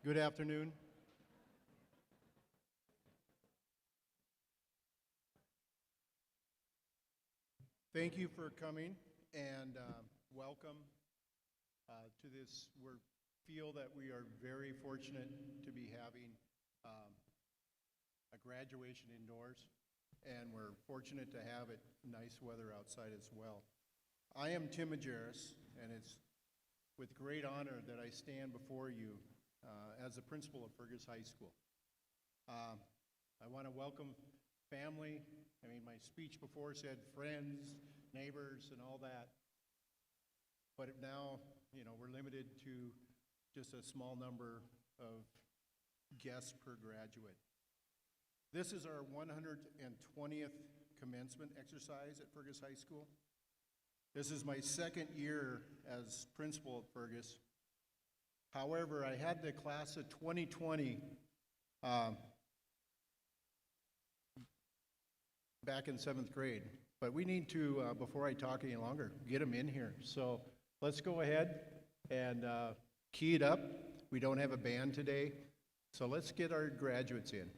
Good afternoon. Thank you for coming and welcome to this. We feel that we are very fortunate to be having a graduation indoors, and we're fortunate to have it nice weather outside as well. I am Tim Majerus, and it's with great honor that I stand before you as the principal of Fergus High School. I want to welcome family. I mean, my speech before said friends, neighbors, and all that. But now, we're limited to just a small number of guests per graduate. This is our 120th commencement exercise at Fergus High School. This is my second year as principal at Fergus. However, I had the class of 2020 back in 7th grade. But we need to, before I talk any longer, get them in here. So let's go ahead and key it up. We don't have a band today, so let's get our graduates in.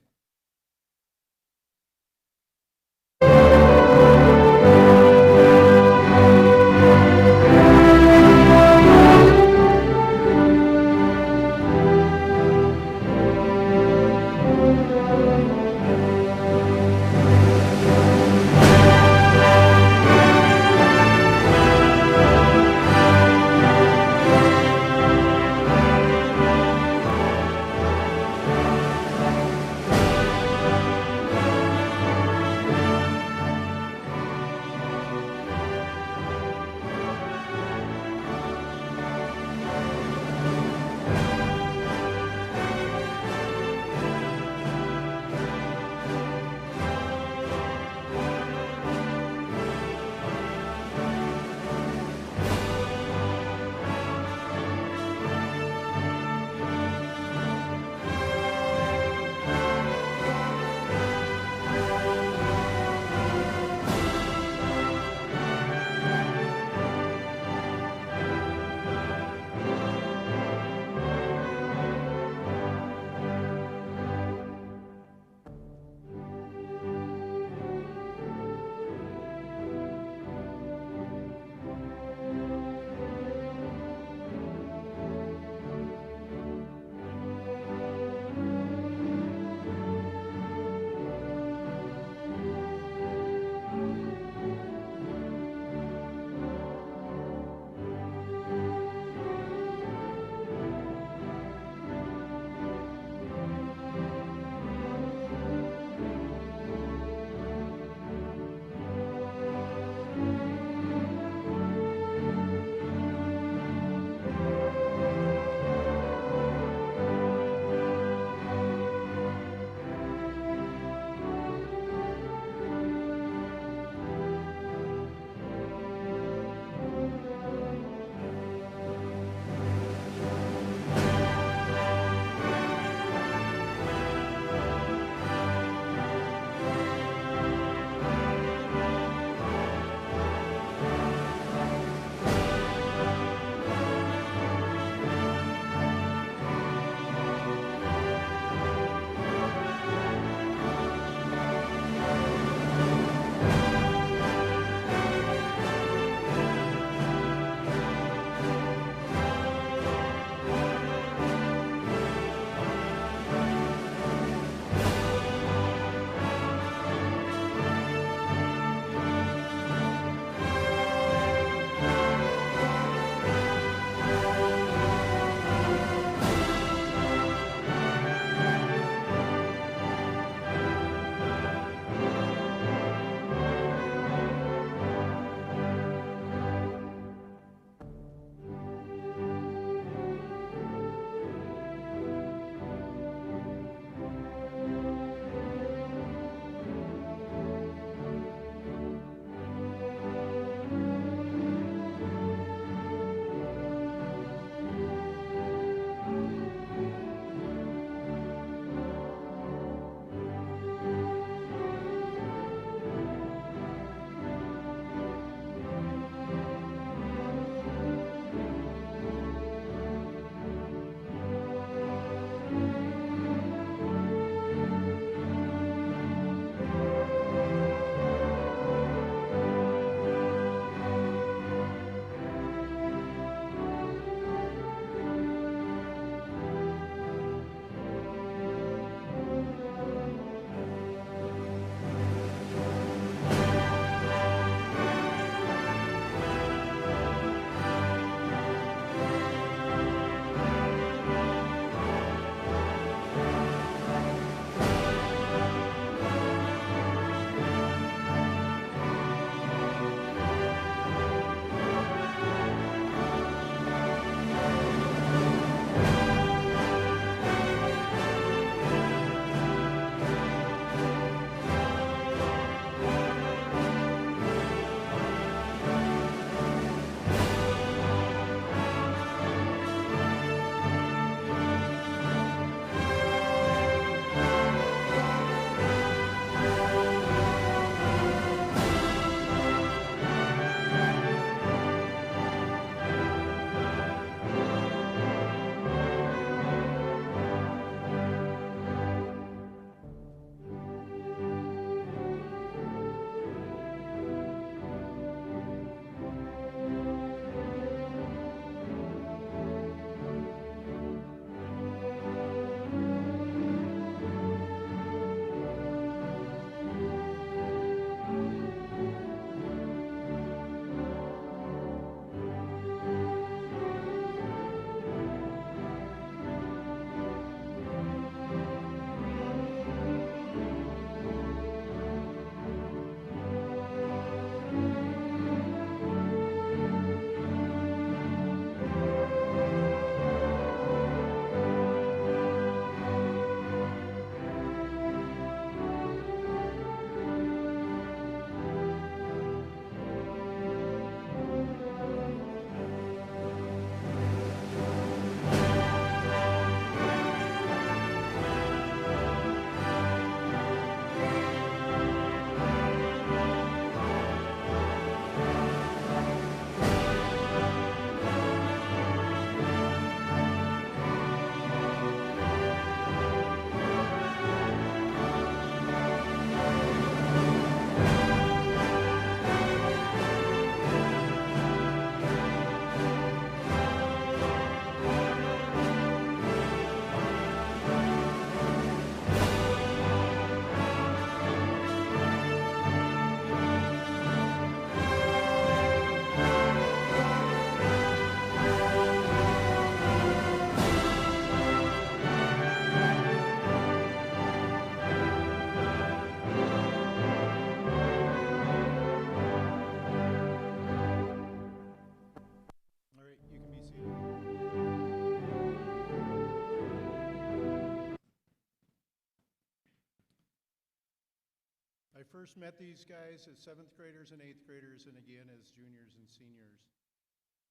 first met these guys as 7th graders and 8th graders, and again as juniors and seniors.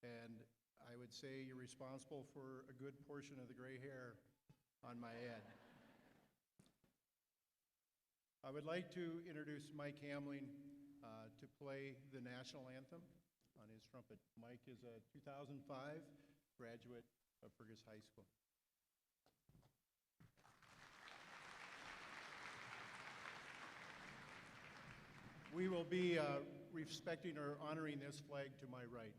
And I would say you're responsible for a good portion of the gray hair on my head. I would like to introduce Mike Hamling to play the national anthem on his trumpet. Mike is a 2005 graduate of Fergus High School. We will be respecting or honoring this flag to my right.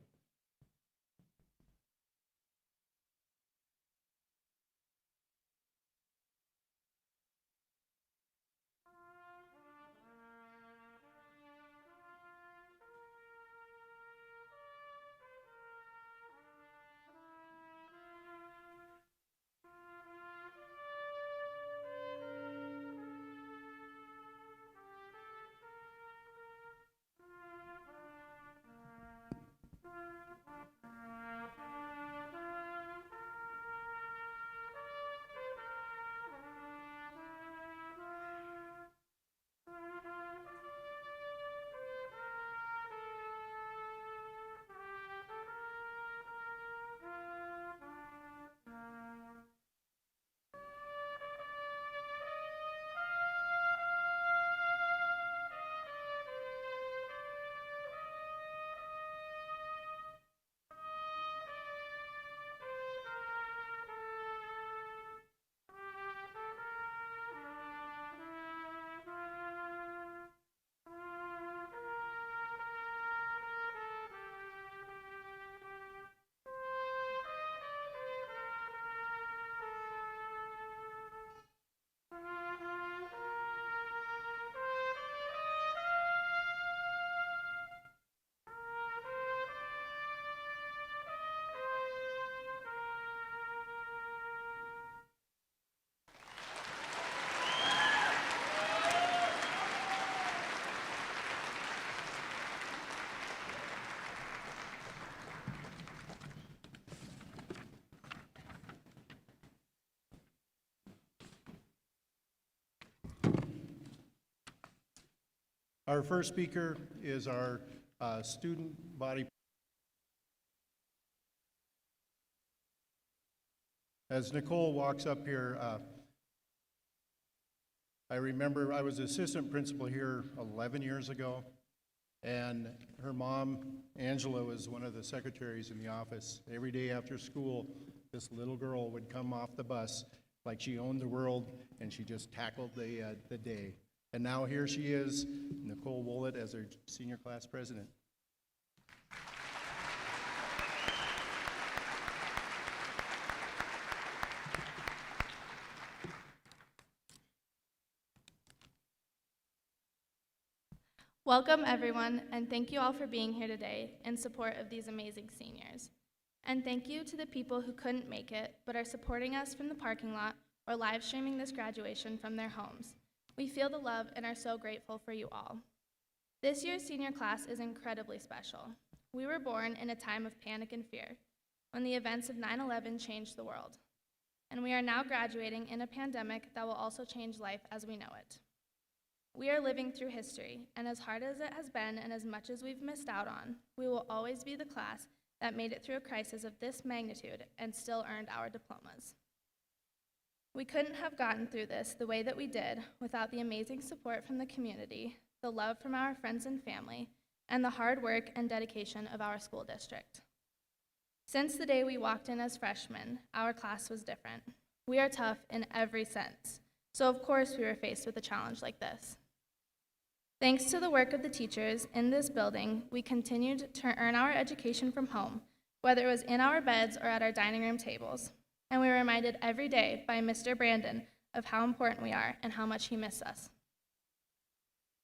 Our first speaker is our student body. As Nicole walks up here, I remember I was assistant principal here 11 years ago, and her mom, Angela, was one of the secretaries in the office. Every day after school, this little girl would come off the bus like she owned the world, and she just tackled the day. And now here she is, Nicole Wollett, as our senior class president. Welcome everyone, and thank you all for being here today in support of these amazing seniors. And thank you to the people who couldn't make it, but are supporting us from the parking lot or live streaming this graduation from their homes. We feel the love and are so grateful for you all. This year's senior class is incredibly special. We were born in a time of panic and fear, when the events of 9/11 changed the world. And we are now graduating in a pandemic that will also change life as we know it. We are living through history, and as hard as it has been and as much as we've missed out on, we will always be the class that made it through a crisis of this magnitude and still earned our diplomas. We couldn't have gotten through this the way that we did without the amazing support from the community, the love from our friends and family, and the hard work and dedication of our school district. Since the day we walked in as freshmen, our class was different. We are tough in every sense, so of course we were faced with a challenge like this. Thanks to the work of the teachers in this building, we continued to earn our education from home, whether it was in our beds or at our dining room tables. And we were reminded every day by Mr. Brandon of how important we are and how much he missed us.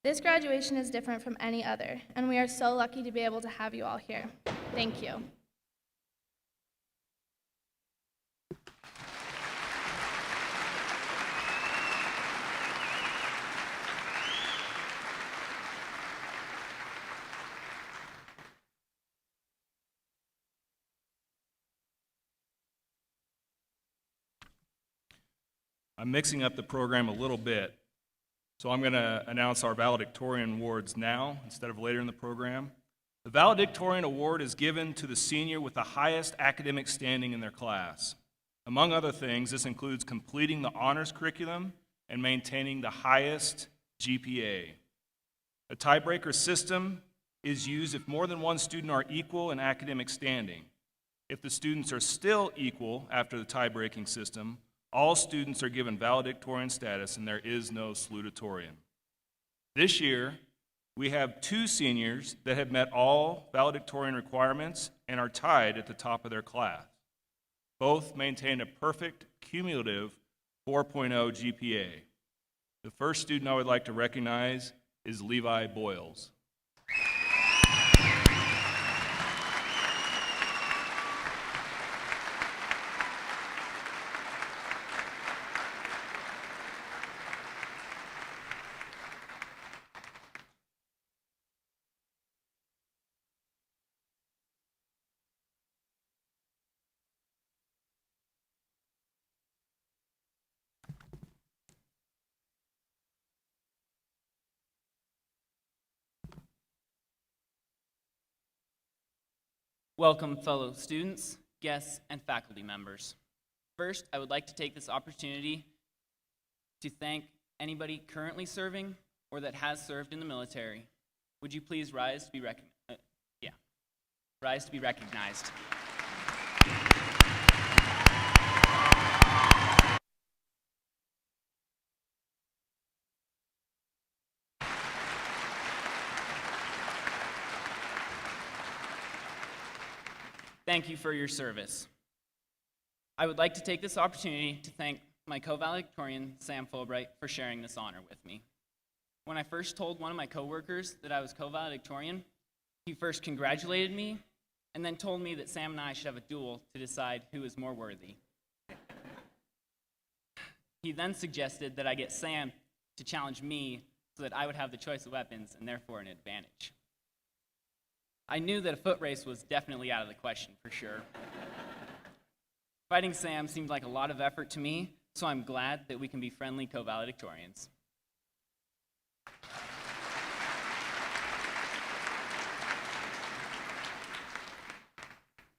This graduation is different from any other, and we are so lucky to be able to have you all here. Thank you. I'm mixing up the program a little bit. So I'm going to announce our Valedictorian awards now instead of later in the program. The Valedictorian Award is given to the senior with the highest academic standing in their class. Among other things, this includes completing the honors curriculum and maintaining the highest GPA. A tiebreaker system is used if more than one student are equal in academic standing. If the students are still equal after the tie-breaking system, all students are given valedictorian status and there is no salutatorian. This year, we have 2 seniors that have met all valedictorian requirements and are tied at the top of their class. Both maintain a perfect cumulative 4.0 GPA. The first student I would like to recognize is Levi Boyles. Welcome, fellow students, guests, and faculty members. First, I would like to take this opportunity to thank anybody currently serving or that has served in the military. Would you please rise to be recognized? Thank you for your service. I would like to take this opportunity to thank my co-valedictorian, Sam Fulbright, for sharing this honor with me. When I first told one of my coworkers that I was co-valedictorian, he first congratulated me and then told me that Sam and I should have a duel to decide who is more worthy. He then suggested that I get Sam to challenge me so that I would have the choice of weapons and therefore an advantage. I knew that a foot race was definitely out of the question, for sure. Fighting Sam seemed like a lot of effort to me, so I'm glad that we can be friendly co-valedictorians.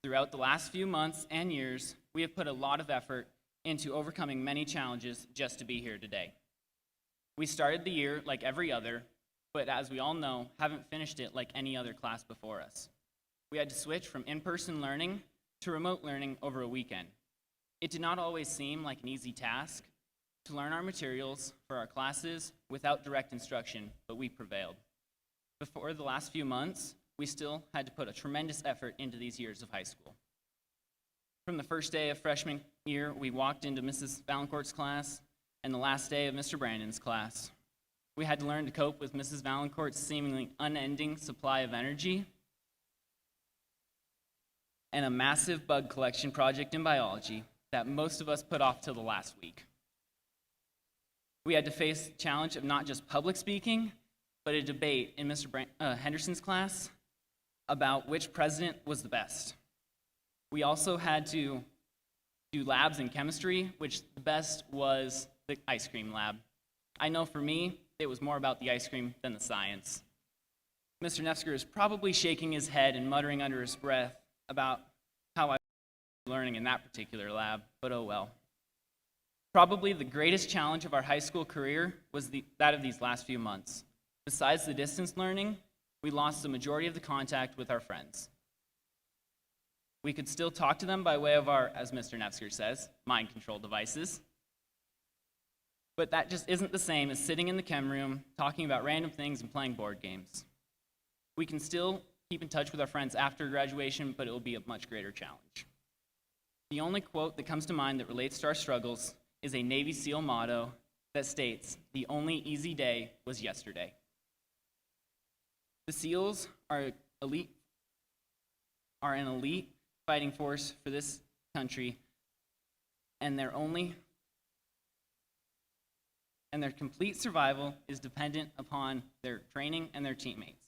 Throughout the last few months and years, we have put a lot of effort into overcoming many challenges just to be here today. We started the year like every other, but as we all know, haven't finished it like any other class before us. We had to switch from in-person learning to remote learning over a weekend. It did not always seem like an easy task to learn our materials for our classes without direct instruction, but we prevailed. Before the last few months, we still had to put a tremendous effort into these years of high school. From the first day of freshman year, we walked into Mrs. Valancourt's class, and the last day of Mr. Brandon's class. We had to learn to cope with Mrs. Valancourt's seemingly unending supply of energy and a massive bug collection project in biology that most of us put off till the last week. We had to face the challenge of not just public speaking, but a debate in Mr. Henderson's class about which president was the best. We also had to do labs in chemistry, which the best was the ice cream lab. I know for me, it was more about the ice cream than the science. Mr. Nefsker is probably shaking his head and muttering under his breath about how I was learning in that particular lab, but oh well. Probably the greatest challenge of our high school career was that of these last few months. Besides the distance learning, we lost the majority of the contact with our friends. We could still talk to them by way of our, as Mr. Nefsker says, mind control devices. But that just isn't the same as sitting in the chem room, talking about random things and playing board games. We can still keep in touch with our friends after graduation, but it will be a much greater challenge. The only quote that comes to mind that relates to our struggles is a Navy SEAL motto that states, "The only easy day was yesterday." The SEALs are an elite fighting force for this country, and their complete survival is dependent upon their training and their teammates.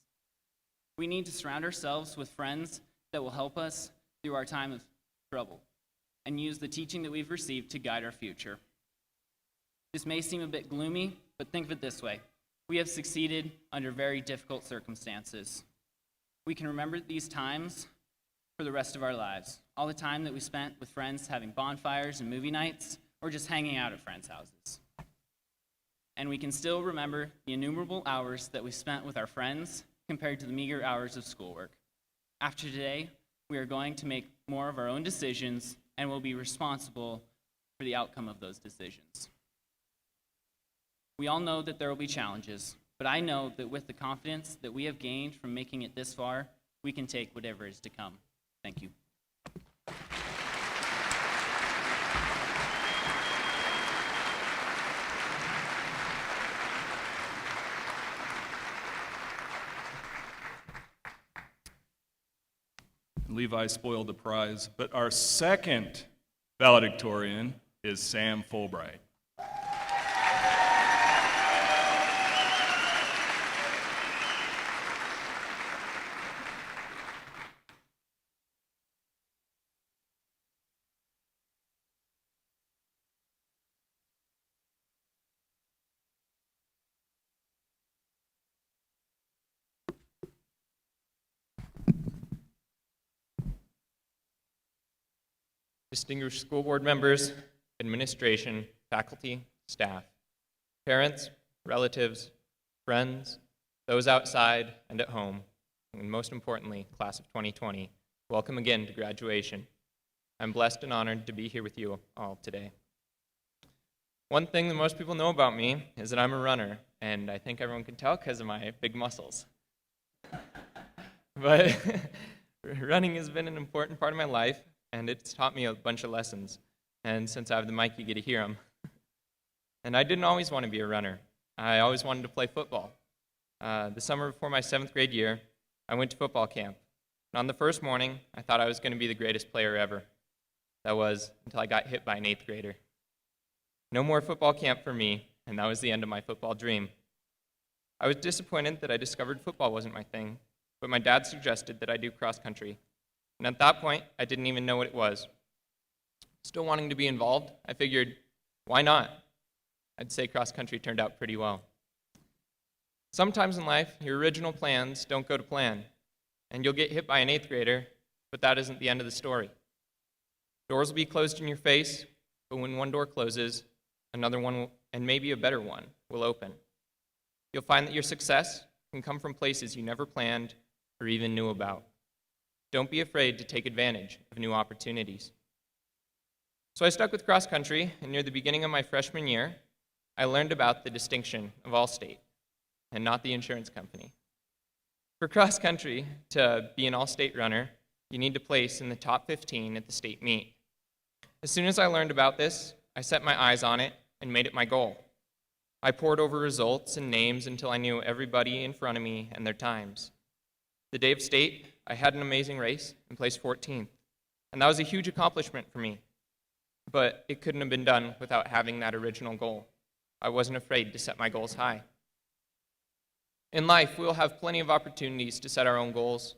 We need to surround ourselves with friends that will help us through our time of trouble and use the teaching that we've received to guide our future. This may seem a bit gloomy, But think of it this way. We have succeeded under very difficult circumstances. We can remember these times for the rest of our lives. All the time that we spent with friends having bonfires and movie nights, or just hanging out at friends' houses. And we can still remember the innumerable hours that we spent with our friends compared to the meager hours of schoolwork. After today, we are going to make more of our own decisions and will be responsible for the outcome of those decisions. We all know that there will be challenges, but I know that with the confidence that we have gained from making it this far, we can take whatever is to come. Thank you. Levi spoiled the prize, but our second valedictorian is Sam Fulbright. Distinguished school board members, administration, faculty, staff, parents, relatives, friends, those outside and at home, and most importantly, class of 2020, welcome again to graduation. I'm blessed and honored to be here with you all today. One thing that most people know about me is that I'm a runner, and I think everyone can tell because of my big muscles. But running has been an important part of my life, and it's taught me a bunch of lessons. And since I have the mic, you get to hear them. And I didn't always want to be a runner. I always wanted to play football. The summer before my 7th grade year, I went to football camp. And on the first morning, I thought I was going to be the greatest player ever. That was until I got hit by an 8th grader. No more football camp for me, and that was the end of my football dream. I was disappointed that I discovered football wasn't my thing, but my dad suggested that I do cross country. And at that point, I didn't even know what it was. Still wanting to be involved, I figured, why not? I'd say cross country turned out pretty well. Sometimes in life, your original plans don't go to plan, and you'll get hit by an 8th grader, but that isn't the end of the story. Doors will be closed in your face, but when one door closes, another one will, and maybe a better one, will open. You'll find that your success can come from places you never planned or even knew about. Don't be afraid to take advantage of new opportunities. So I stuck with cross country, and near the beginning of my freshman year, I learned about the distinction of Allstate, and not the insurance company. For cross country to be an all-state runner, you need to place in the top 15 at the state meet. As soon as I learned about this, I set my eyes on it and made it my goal. I pored over results and names until I knew everybody in front of me and their times. The day of state, I had an amazing race and placed 14th, and that was a huge accomplishment for me. But it couldn't have been done without having that original goal. I wasn't afraid to set my goals high. In life, we'll have plenty of opportunities to set our own goals.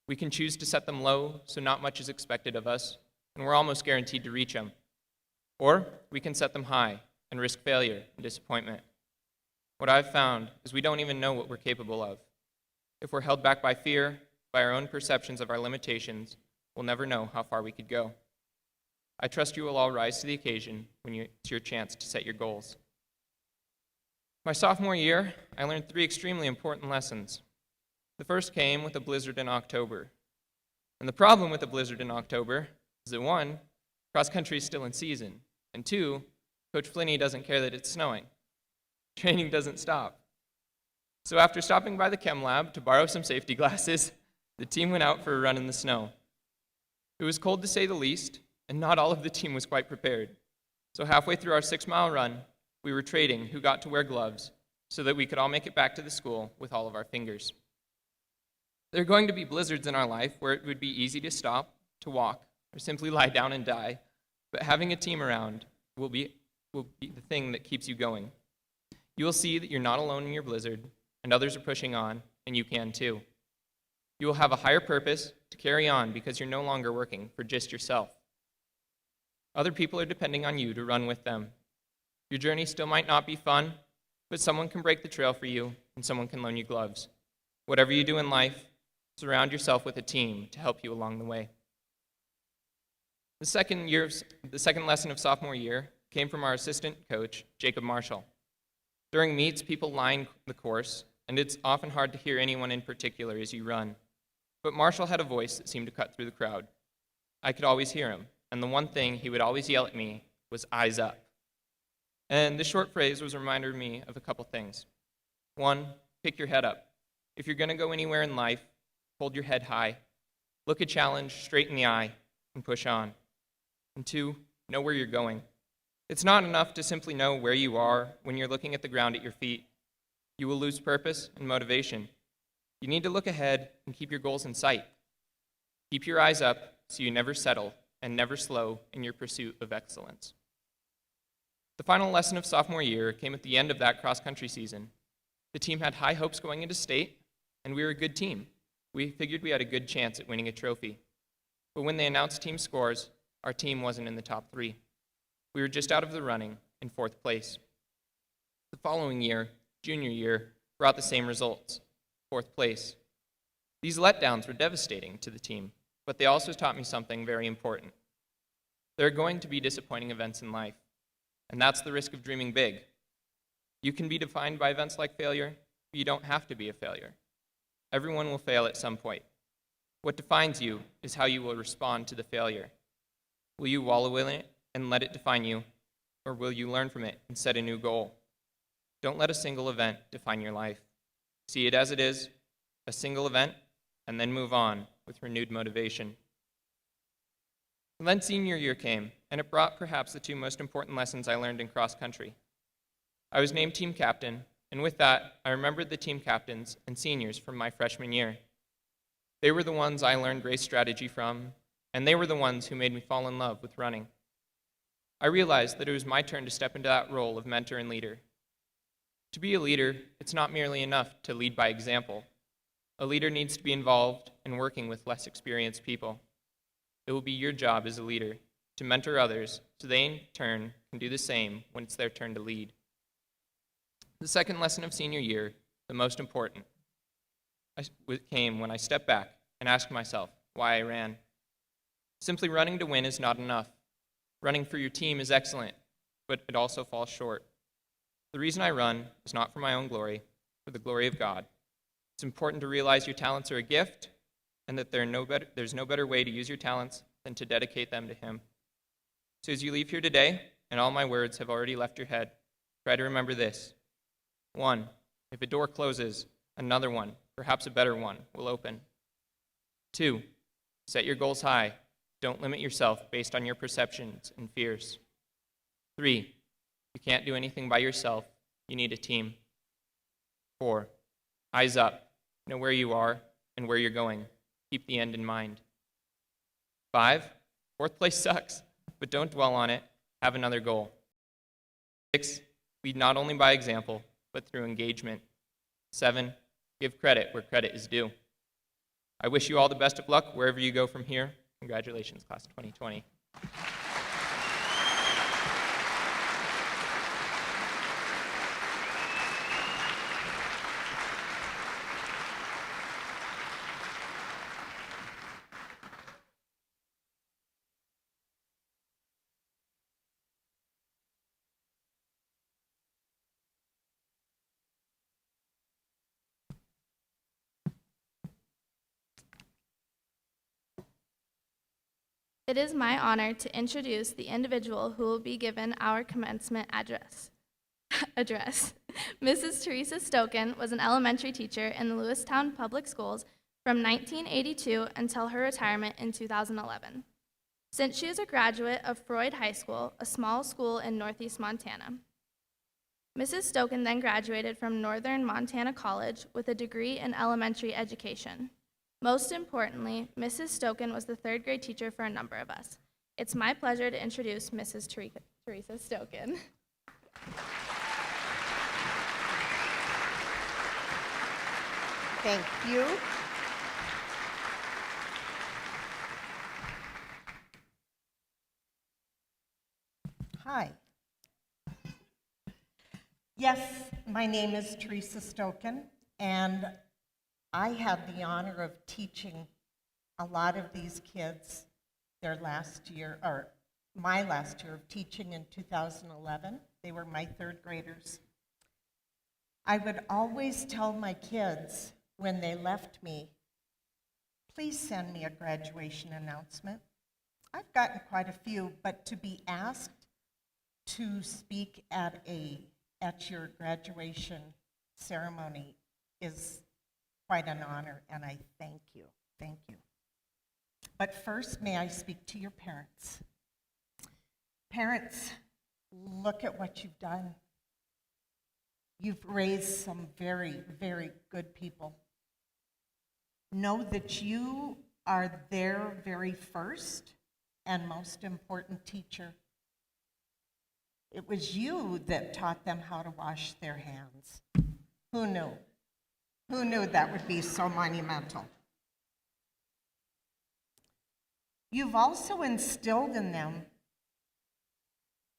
We can choose to set them low, so not much is expected of us, and we're almost guaranteed to reach them. Or we can set them high and risk failure and disappointment. What I've found is we don't even know what we're capable of. If we're held back by fear, by our own perceptions of our limitations, we'll never know how far we could go. I trust you will all rise to the occasion when it's your chance to set your goals. My sophomore year, I learned 3 extremely important lessons. The first came with a blizzard in October. And the problem with a blizzard in October is that 1, cross country is still in season, and 2, Coach Flinney doesn't care that it's snowing. Training doesn't stop. So after stopping by the chem lab to borrow some safety glasses, the team went out for a run in the snow. It was cold to say the least, and not all of the team was quite prepared. So halfway through our 6-mile run, we were trading who got to wear gloves so that we could all make it back to the school with all of our fingers. There are going to be blizzards in our life where it would be easy to stop, to walk, or simply lie down and die, but having a team around will be the thing that keeps you going. You will see that you're not alone in your blizzard, and others are pushing on, and you can too. You will have a higher purpose to carry on because you're no longer working for just yourself. Other people are depending on you to run with them. Your journey still might not be fun, but someone can break the trail for you, and someone can loan you gloves. Whatever you do in life, surround yourself with a team to help you along the way. The second lesson of sophomore year came from our assistant coach, Jacob Marshall. During meets, people line the course, and it's often hard to hear anyone in particular as you run. But Marshall had a voice that seemed to cut through the crowd. I could always hear him, and the one thing he would always yell at me was, "Eyes up." And this short phrase was a reminder to me of a couple things. One, pick your head up. If you're going to go anywhere in life, hold your head high, look a challenge straight in the eye, and push on. And two, know where you're going. It's not enough to simply know where you are when you're looking at the ground at your feet. You will lose purpose and motivation. You need to look ahead and keep your goals in sight. Keep your eyes up so you never settle and never slow in your pursuit of excellence. The final lesson of sophomore year came at the end of that cross-country season. The team had high hopes going into state, and we were a good team. We figured we had a good chance at winning a trophy. But when they announced team scores, our team wasn't in the top 3. We were just out of the running in 4th place. The following year, junior year, brought the same results, 4th place. These letdowns were devastating to the team, but they also taught me something very important. There are going to be disappointing events in life, and that's the risk of dreaming big. You can be defined by events like failure, but you don't have to be a failure. Everyone will fail at some point. What defines you is how you will respond to the failure. Will you wallow in it and let it define you, or will you learn from it and set a new goal? Don't let a single event define your life. See it as it is, a single event, and then move on with renewed motivation. And then senior year came, and it brought perhaps the 2 most important lessons I learned in cross country. I was named team captain, and with that, I remembered the team captains and seniors from my freshman year. They were the ones I learned race strategy from, and they were the ones who made me fall in love with running. I realized that it was my turn to step into that role of mentor and leader. To be a leader, it's not merely enough to lead by example. A leader needs to be involved in working with less experienced people. It will be your job as a leader to mentor others so they in turn can do the same when it's their turn to lead. The second lesson of senior year, the most important, came when I stepped back and asked myself why I ran. Simply running to win is not enough. Running for your team is excellent, but it also falls short. The reason I run is not for my own glory, for the glory of God. It's important to realize your talents are a gift and that there's no better way to use your talents than to dedicate them to Him. So as you leave here today, and all my words have already left your head, try to remember this. 1, if a door closes, another one, perhaps a better one, will open. 2, set your goals high. Don't limit yourself based on your perceptions and fears. 3, you can't do anything by yourself. You need a team. 4, eyes up. Know where you are and where you're going. Keep the end in mind. 5, 4th place sucks, but don't dwell on it. Have another goal. 6, lead not only by example, but through engagement. 7, give credit where credit is due. I wish you all the best of luck wherever you go from here. Congratulations, class of 2020. It is my honor to introduce the individual who will be given our commencement address. Mrs. Teresa Stoken was an elementary teacher in the Lewistown Public Schools from 1982 until her retirement in 2011. Since she is a graduate of Freud High School, a small school in northeast Montana. Mrs. Stoken then graduated from Northern Montana College with a degree in elementary education. Most importantly, Mrs. Stoken was the 3rd grade teacher for a number of us. It's my pleasure to introduce Mrs. Teresa Stoken. Thank you. Hi. Yes, my name is Teresa Stoken, and I had the honor of teaching a lot of these kids their last year, or my last year of teaching in 2011. They were my third graders. I would always tell my kids when they left me, please send me a graduation announcement. I've gotten quite a few, but to be asked to speak at your graduation ceremony is quite an honor, and I thank you. Thank you. But first, may I speak to your parents? Parents, look at what you've done. You've raised some very, very good people. Know that you are their very first and most important teacher. It was you that taught them how to wash their hands. Who knew? Who knew that would be so monumental? You've also instilled in them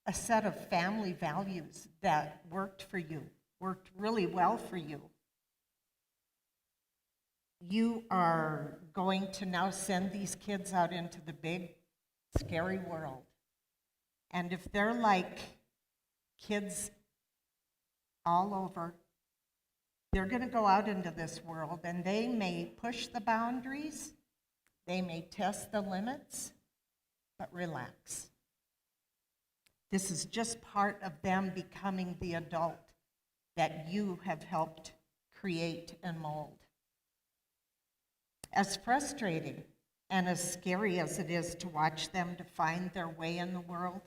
a set of family values that worked for you, worked really well for you. You are going to now send these kids out into the big, scary world. And if they're like kids all over, they're going to go out into this world and they may push the boundaries, they may test the limits, but relax. This is just part of them becoming the adult that you have helped create and mold. As frustrating and as scary as it is to watch them to find their way in the world,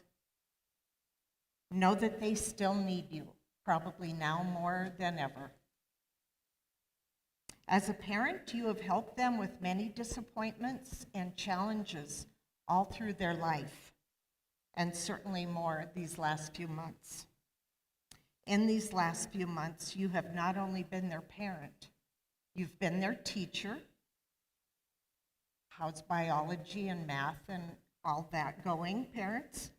know that they still need you, probably now more than ever. As a parent, you have helped them with many disappointments and challenges all through their life, and certainly more these last few months. In these last few months, you have not only been their parent, you've been their teacher. How's biology and math and all that going, parents?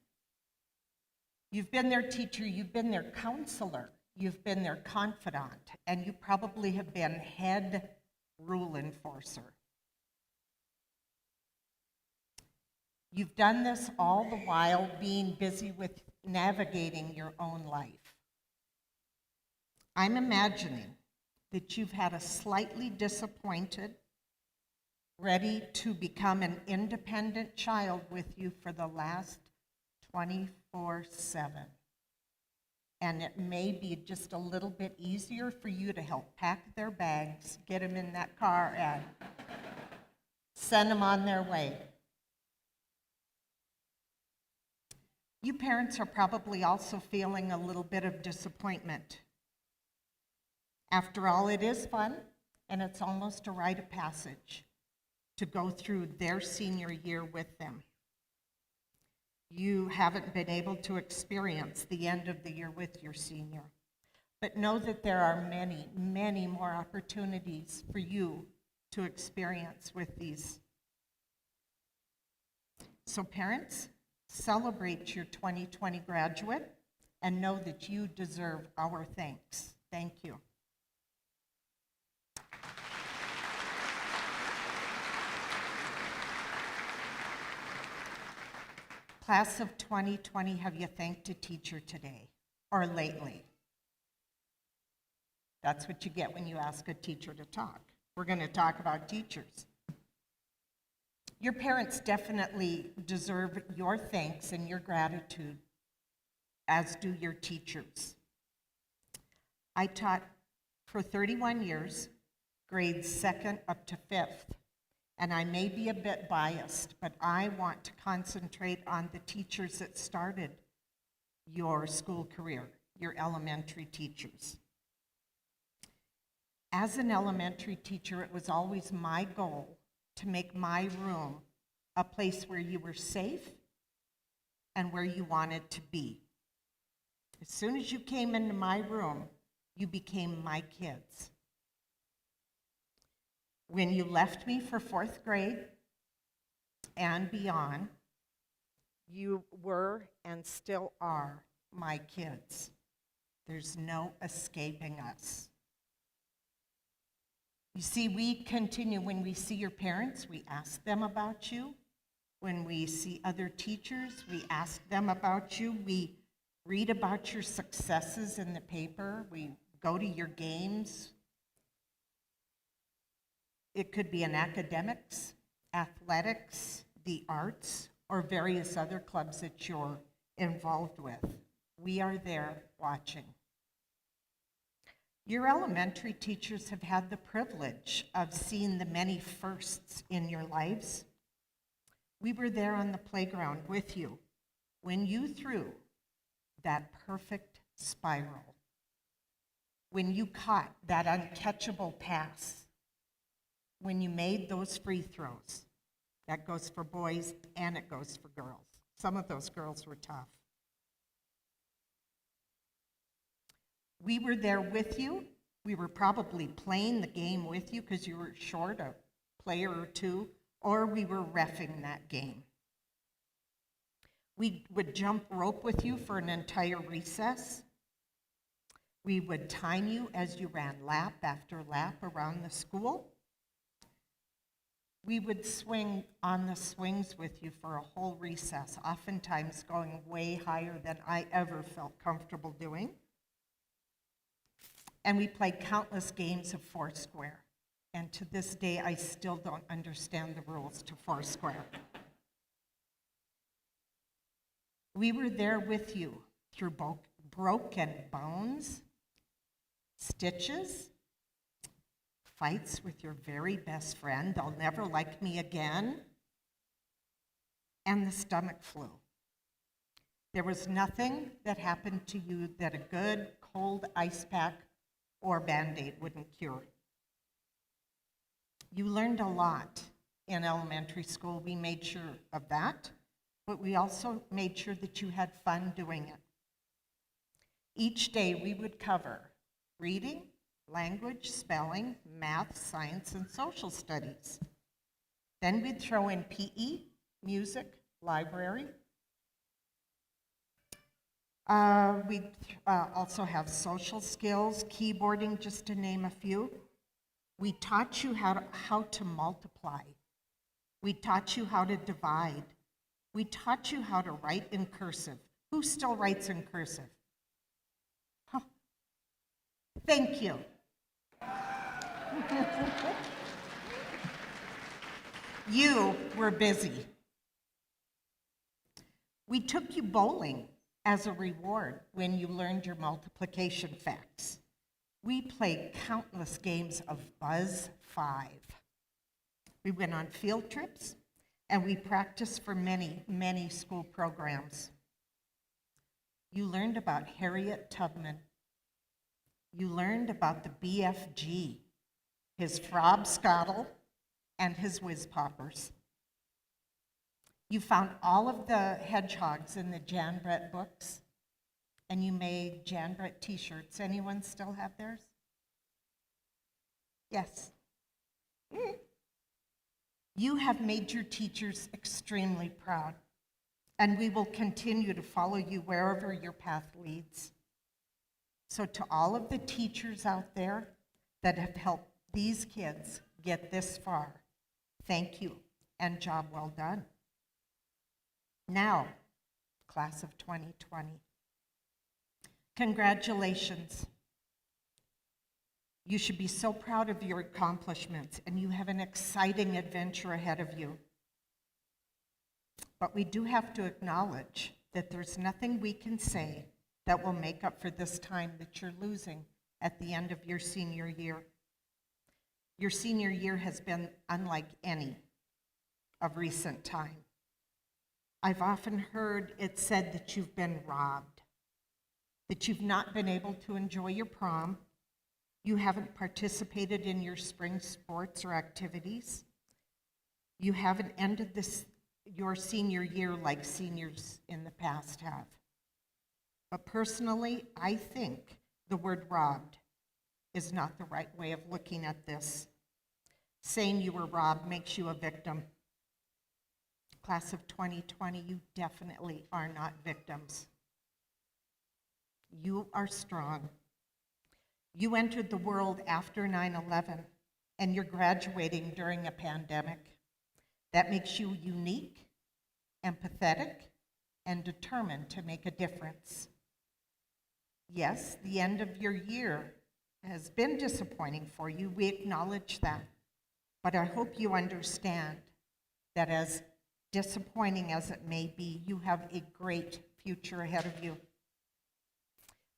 You've been their teacher, you've been their counselor, you've been their confidant, and you probably have been head rule enforcer. You've done this all the while being busy with navigating your own life. I'm imagining that you've had a slightly disappointed, ready to become an independent child with you for the last 24/7. And it may be just a little bit easier for you to help pack their bags, get them in that car, and send them on their way. You parents are probably also feeling a little bit of disappointment. After all, it is fun, and it's almost a rite of passage to go through their senior year with them. You haven't been able to experience the end of the year with your senior, but know that there are many, many more opportunities for you to experience with these. So parents, celebrate your 2020 graduate and know that you deserve our thanks. Thank you. Class of 2020, have you thanked a teacher today or lately? That's what you get when you ask a teacher to talk. We're going to talk about teachers. Your parents definitely deserve your thanks and your gratitude, as do your teachers. I taught for 31 years, grades 2nd up to 5th. And I may be a bit biased, but I want to concentrate on the teachers that started your school career, your elementary teachers. As an elementary teacher, it was always my goal to make my room a place where you were safe and where you wanted to be. As soon as you came into my room, you became my kids. When you left me for 4th grade and beyond, you were and still are my kids. There's no escaping us. You see, we continue, when we see your parents, we ask them about you. When we see other teachers, we ask them about you. We read about your successes in the paper. We go to your games. It could be in academics, athletics, the arts, or various other clubs that you're involved with. We are there watching. Your elementary teachers have had the privilege of seeing the many firsts in your lives. We were there on the playground with you when you threw that perfect spiral, when you caught that uncatchable pass, when you made those free throws. That goes for boys and it goes for girls. Some of those girls were tough. We were there with you. We were probably playing the game with you because you were short a player or two, or we were reffing that game. We would jump rope with you for an entire recess. We would time you as you ran lap after lap around the school. We would swing on the swings with you for a whole recess, oftentimes going way higher than I ever felt comfortable doing. And we played countless games of Foursquare. And to this day, I still don't understand the rules to Foursquare. We were there with you through broken bones, stitches, fights with your very best friend, they'll never like me again, and the stomach flu. There was nothing that happened to you that a good cold ice pack or Band-Aid wouldn't cure. You learned a lot in elementary school. We made sure of that, but we also made sure that you had fun doing it. Each day we would cover reading, language, spelling, math, science, and social studies. Then we'd throw in PE, music, library. We'd also have social skills, keyboarding, just to name a few. We taught you how to multiply. We taught you how to divide. We taught you how to write in cursive. Who still writes in cursive? Huh. Thank you. You were busy. We took you bowling as a reward when you learned your multiplication facts. We played countless games of Buzz 5. We went on field trips, and we practiced for many, many school programs. You learned about Harriet Tubman. You learned about the BFG, his Frobscottle, and his Whiz Poppers. You found all of the hedgehogs in the Jan Brett books, and you made Jan Brett t-shirts. Anyone still have theirs? Yes. You have made your teachers extremely proud, and we will continue to follow you wherever your path leads. So to all of the teachers out there that have helped these kids get this far, thank you and job well done. Now, class of 2020, congratulations. You should be so proud of your accomplishments, and you have an exciting adventure ahead of you. But we do have to acknowledge that there's nothing we can say that will make up for this time that you're losing at the end of your senior year. Your senior year has been unlike any of recent time. I've often heard it said that you've been robbed, that you've not been able to enjoy your prom, you haven't participated in your spring sports or activities, you haven't ended your senior year like seniors in the past have. But personally, I think the word robbed is not the right way of looking at this. Saying you were robbed makes you a victim. Class of 2020, you definitely are not victims. You are strong. You entered the world after 9/11, and you're graduating during a pandemic. That makes you unique, empathetic, and determined to make a difference. Yes, the end of your year has been disappointing for you. We acknowledge that. But I hope you understand that as disappointing as it may be, you have a great future ahead of you.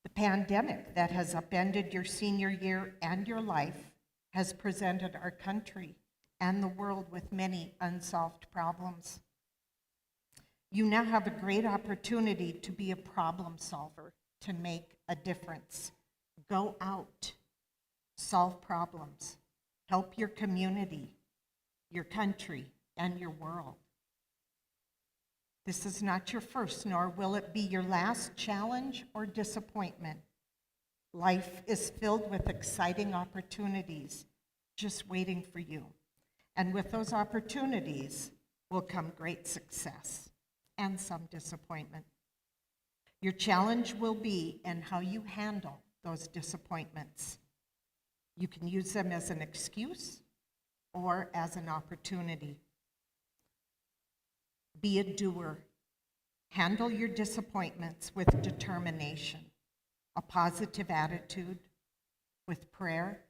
The pandemic that has upended your senior year and your life has presented our country and the world with many unsolved problems. You now have a great opportunity to be a problem solver, to make a difference. Go out, solve problems, help your community, your country, and your world. This is not your first, nor will it be your last challenge or disappointment. Life is filled with exciting opportunities just waiting for you. And with those opportunities will come great success and some disappointment. Your challenge will be in how you handle those disappointments. You can use them as an excuse or as an opportunity. Be a doer. Handle your disappointments with determination, a positive attitude, with prayer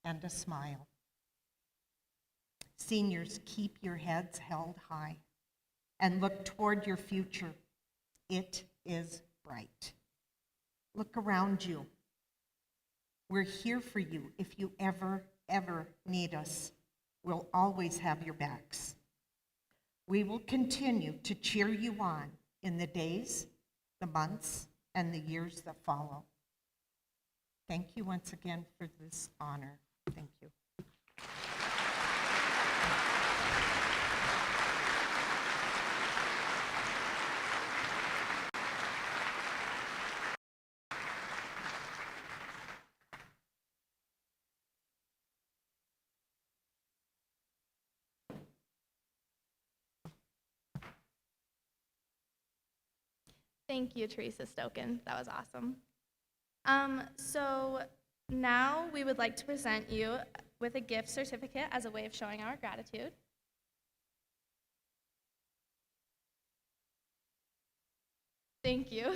and a smile. Seniors, keep your heads held high and look toward your future. It is bright. Look around you. We're here for you if you ever need us. We'll always have your backs. We will continue to cheer you on in the days, the months, and the years that follow. Thank you once again for this honor. Thank you. Thank you, Teresa Stoken. That was awesome. So now we would like to present you with a gift certificate as a way of showing our gratitude. Thank you.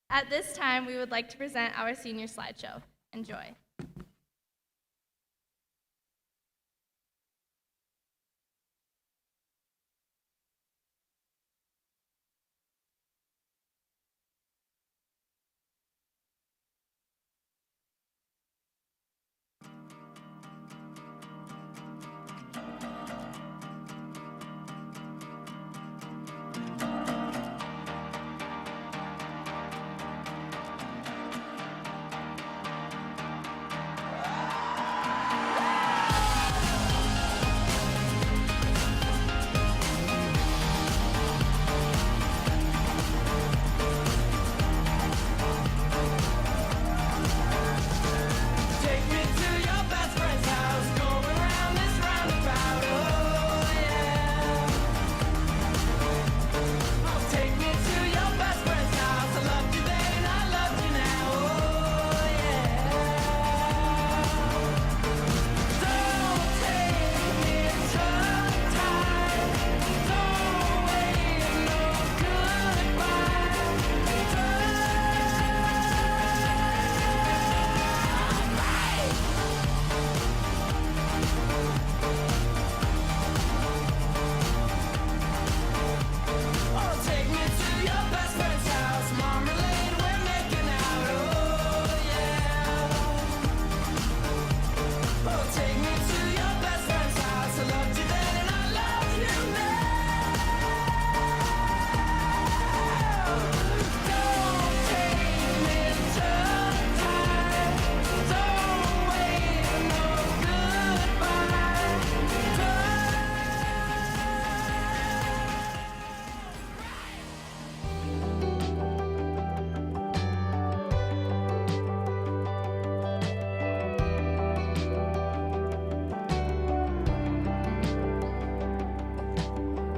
At this time, we would like to present our senior slideshow. Enjoy.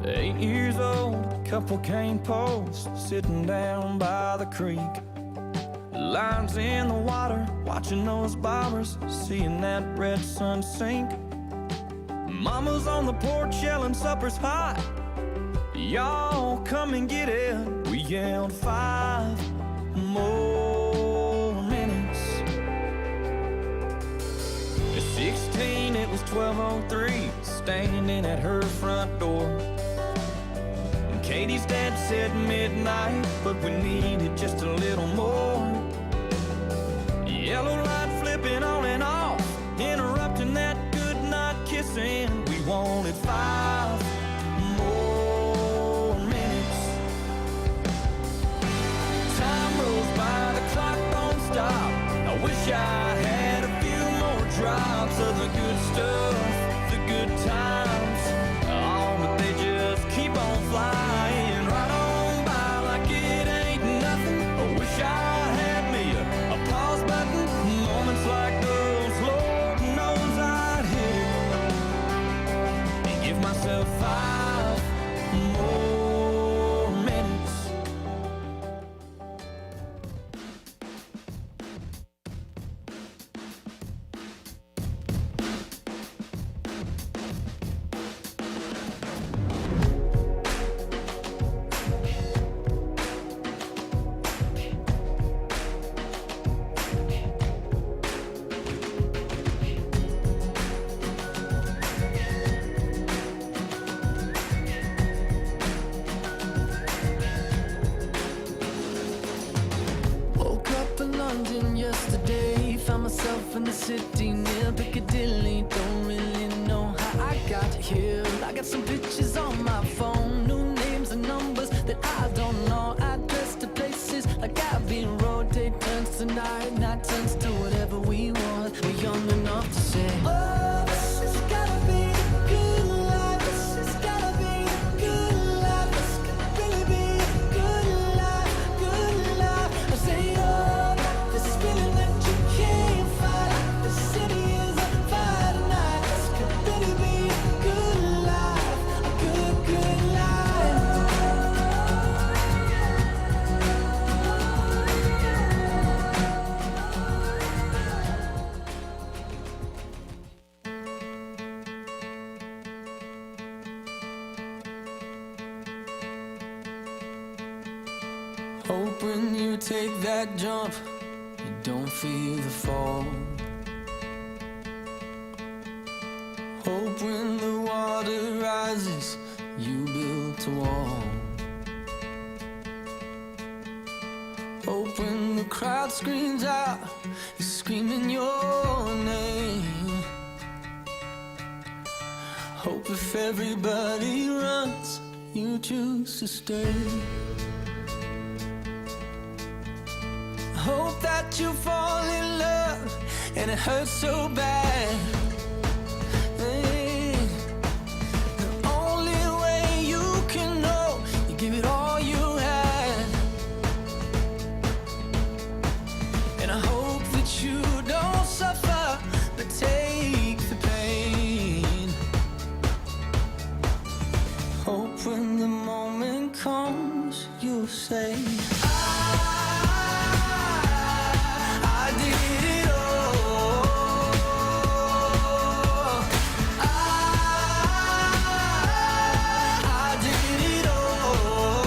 8 years old, a couple cane posts sitting down by the creek. Lines in the water, watching those bobbers, seeing that red sun sink. Mama's on the porch yelling supper's hot. Y'all come and get it. We yelled 5 more minutes. At 16 it was 12:03, standing at her front door. And Katie's dad said midnight, but we needed just a little more. Yellow light flipping on and off, interrupting that good night kissing. We wanted 5 more minutes. Time rolls by, the clock don't stop. I wish I had a few more drops of the good stuff, the good times. Oh, but they just keep on flying right on by like it ain't nothing. I wish I had me a pause button. Moments like those, Lord knows I'd hit it and give myself 5 more minutes. Woke up in London yesterday, found myself in the city near Piccadilly. Don't really know how I got here. I got some pictures on my phone, new names and numbers that I don't know. Address to places like Abbey Road. Day turns to night, night turns to whatever we want. We're young enough to say, oh, this has gotta be the good life. This has gotta be the good life. This could really be the good life, good life. I say, oh, this feeling that you can't fight. The city is on fire tonight. This could really be a good life, a good, good life. Hope when you take that jump, you don't feel the fall. Hope when the water rises, you built a wall. Hope when the crowd screams out, you're screaming your name. Hope if everybody runs, you choose to stay. Hope that you fall in love and it hurts so bad. Hey, the only way you can know, you give it all you had. And I hope that you don't suffer, but take the pain. Hope when the moment comes, you'll say, I did it all. I did it all.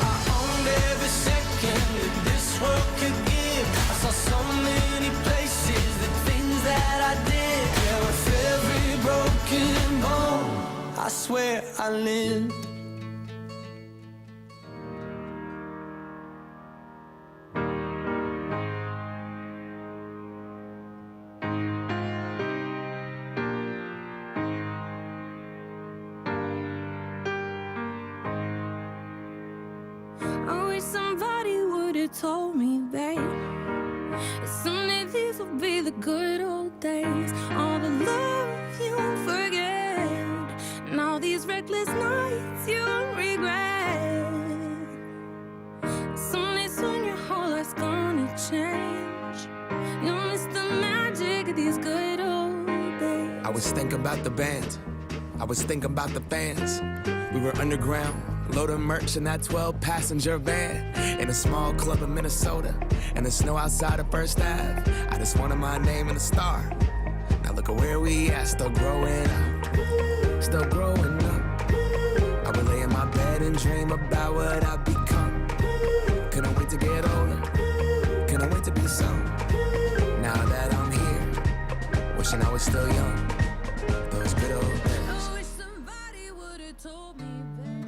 I owned every second that this world could give. I saw so many places, the things that I did. Yeah, with every broken bone, I swear I lived. I wish somebody would have told me, babe, that someday these will be the good old days. All the love you won't forget, and all these reckless nights you won't regret. Someday soon your whole life's gonna change. You'll miss the magic of these good old days. I was thinking about the band, I was thinking about the fans. We were underground, loading merch in that 12-passenger van in a small club in Minnesota, and the snow outside of First Ave. I just wanted my name and a star. Now look at where we at, still growing up, still growing up. I would lay in my bed and dream about what I've become. Couldn't wait to get older, couldn't wait to be some. Now that I'm here, wishing I was still young. Those good old days. I wish somebody would have told me that.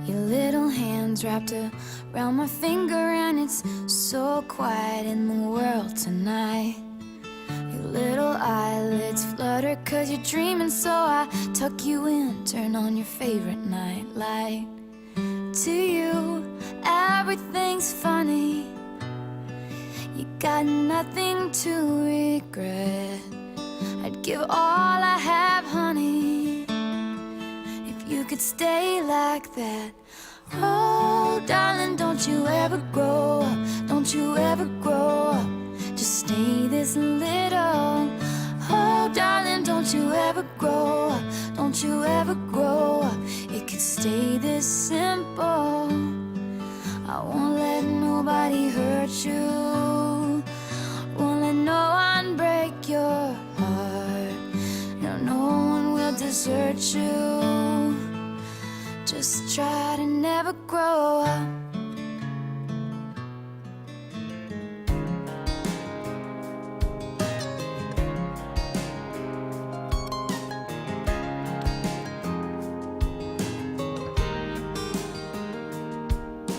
Your little hands wrapped around my finger, and it's so quiet in the world tonight. Your little eyelids flutter 'cause you're dreaming, so I tuck you in, turn on your favorite night light. To you, everything's funny. You got nothing to regret. I'd give all I have, honey, if you could stay like that. Oh, darling, don't you ever grow up, don't you ever grow up. Just stay this little. Oh, darling, don't you ever grow up, don't you ever grow up. It could stay this simple. I won't let nobody hurt you, won't let no one break your heart. No, no one will desert you. Just try to never grow up.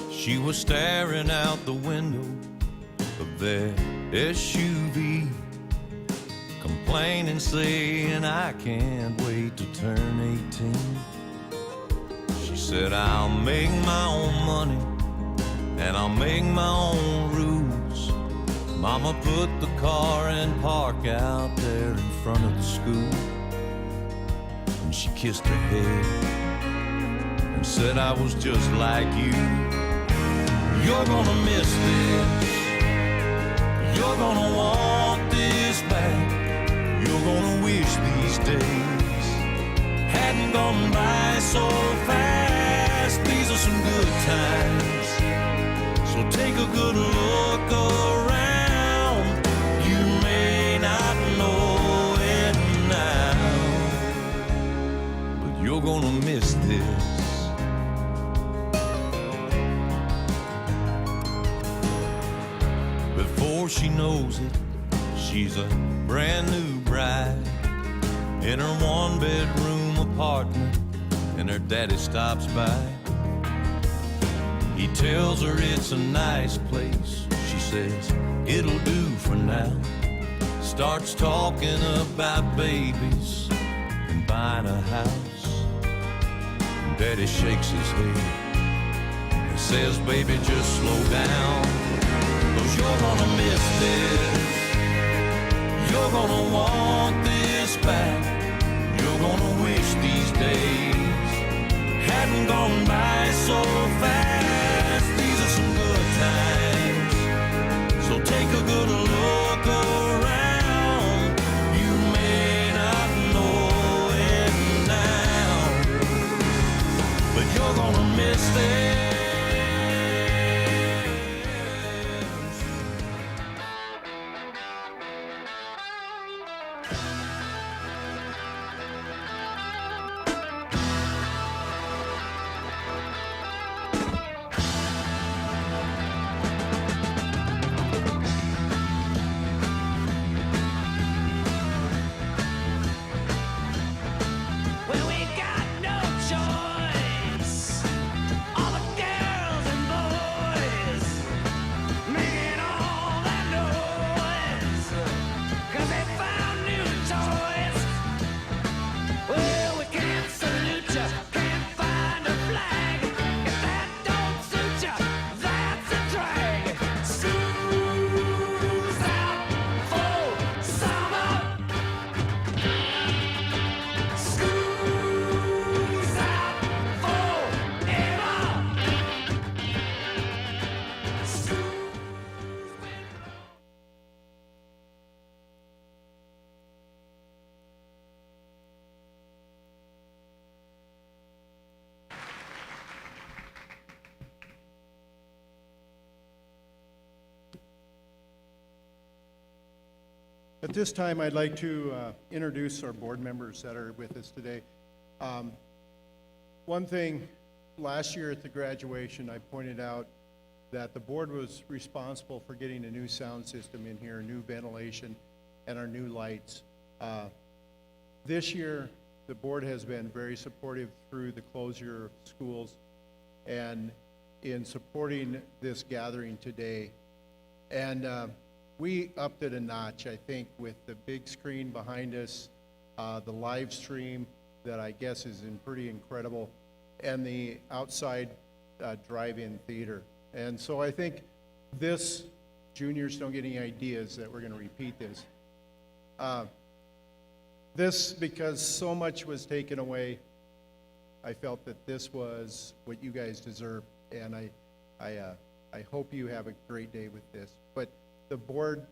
She was staring out the window of that SUV, complaining, saying, I can't wait to turn 18. She said, I'll make my own money and I'll make my own rules. Mama put the car in park out there in front of the school, and she kissed her head and said, I was just like you. You're gonna miss this, you're gonna want this back. You're gonna wish these days hadn't gone by so fast. These are some good times, so take a good look around. You may not know it now, but you're gonna miss this. Before she knows it, she's a brand new bride in her one-bedroom apartment, and her daddy stops by. He tells her it's a nice place. She says, it'll do for now. Starts talking about babies and buying a house. And Daddy shakes his head and says, baby, just slow down, 'cause you're gonna miss this. You're gonna want this back. You're gonna wish these days hadn't gone by so fast. These are some good times, so take a good look around. You may not know it now, but you're gonna miss this. Well, we got no choice. All the At this time, I'd like to introduce our board members that are with us today. One thing, last year at the graduation, I pointed out that the board was responsible for getting a new sound system in here, new ventilation, and our new lights. This year, the board has been very supportive through the closure of schools and in supporting this gathering today. And we upped it a notch, I think, with the big screen behind us, the live stream that I guess is pretty incredible, and the outside drive-in theater. And so I think this, juniors don't get any ideas that we're going to repeat this. Because so much was taken away, I felt that this was what you guys deserve, and I hope you have a great day with this. But the board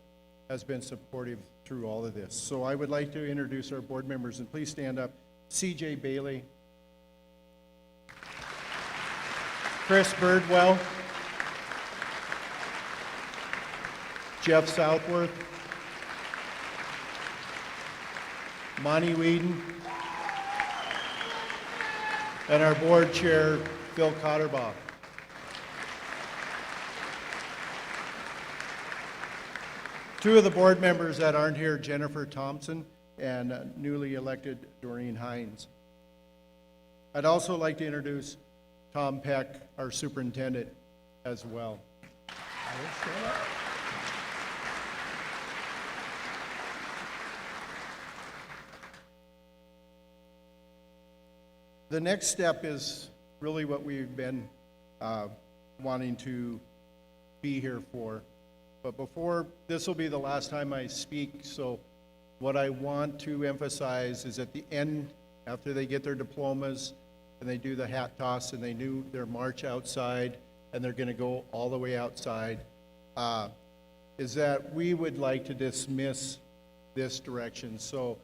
has been supportive through all of this. So I would like to introduce our board members, and please stand up. C.J. Bailey, Chris Birdwell, Jeff Southworth, Monty Whedon, and our board chair, Phil Cotterbaugh. Two of the board members that aren't here, Jennifer Thompson and newly elected Doreen Hines. I'd also like to introduce Tom Peck, our superintendent, as well. The next step is really what we've been wanting to be here for. But before, this will be the last time I speak, so what I want to emphasize is at the end, after they get their diplomas and they do the hat toss and they do their march outside and they're going to go all the way outside, is that we would like to dismiss this direction. So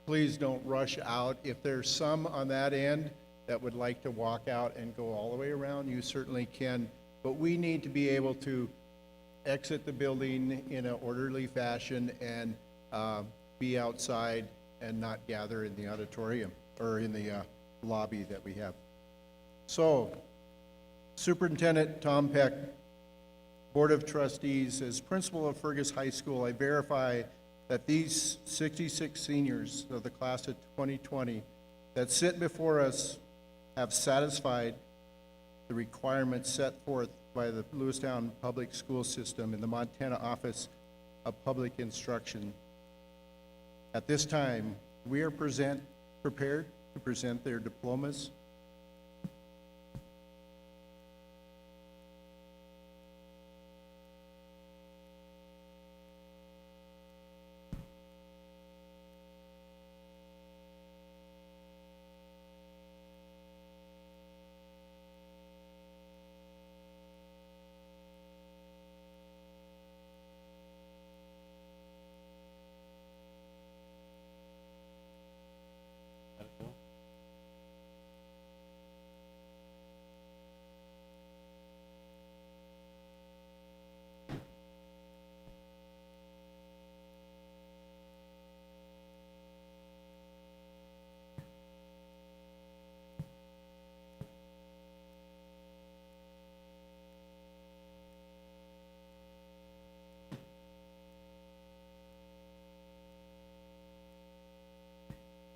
please don't rush out. If there's some on that end that would like to walk out and go all the way around, you certainly can. But we need to be able to exit the building in an orderly fashion and be outside and not gather in the auditorium or in the lobby that we have. So, Superintendent Tom Peck, Board of Trustees, as principal of Fergus High School, I verify that these 66 seniors of the class of 2020 that sit before us have satisfied the requirements set forth by the Lewistown Public School System in the Montana Office of Public Instruction. At this time, we are prepared to present their diplomas.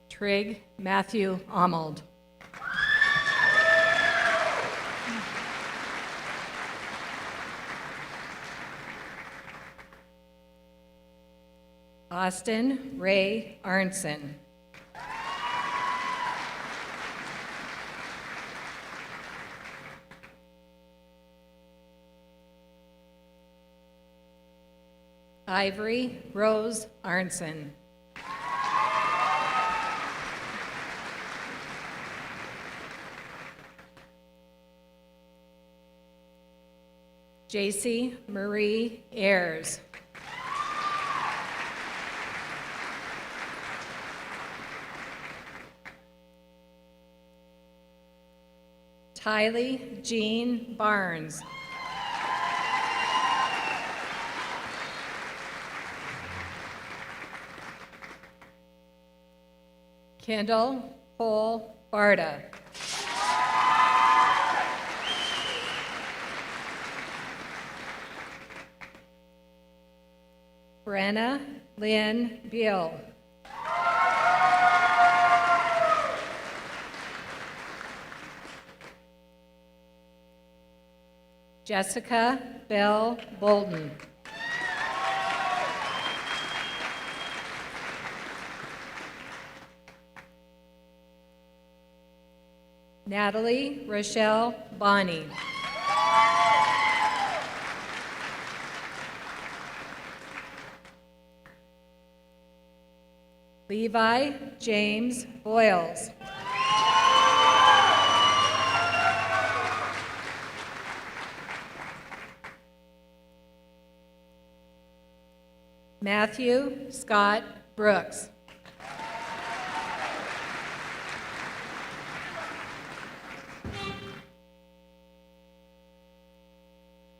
Trig Matthew Arnold. Austin Ray Arnson. Ivory Rose Arnson. JC Marie Ayers. Tylee Jean Barnes. Kendall Cole Barta. Brenna Lynn Beal. Jessica Bell Bolton. Natalie Rochelle Bonney. Levi James Boyles. Matthew Scott Brooks.